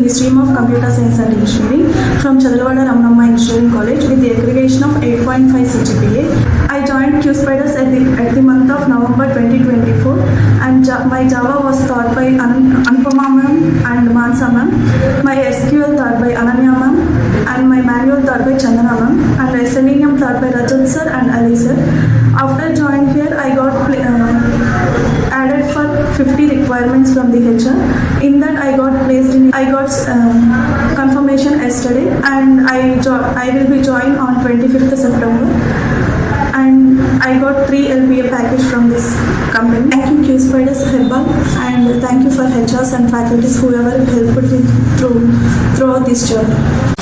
the stream of Computer Science and Engineering from Chadalwada Ramanamma Engineering College with the aggregation of 8.5 CGPA. I joined QSPIDERS at the month of November 2024, and my Java was taught by Anupama ma'am and Mansa ma'am. My SQL taught by Ananya ma'am, and my manual taught by Chandana ma'am, and Selenium taught by Rajat sir and Ali sir. After joining here, I got added for 50 requirements from the HR. In that, I got confirmation yesterday, and I will be joined on 25th September. And I got 3 LBA package from this company. Thank you QSPIDERS Hebbal, and thank you for HRs and faculties whoever helped me throughout this journey.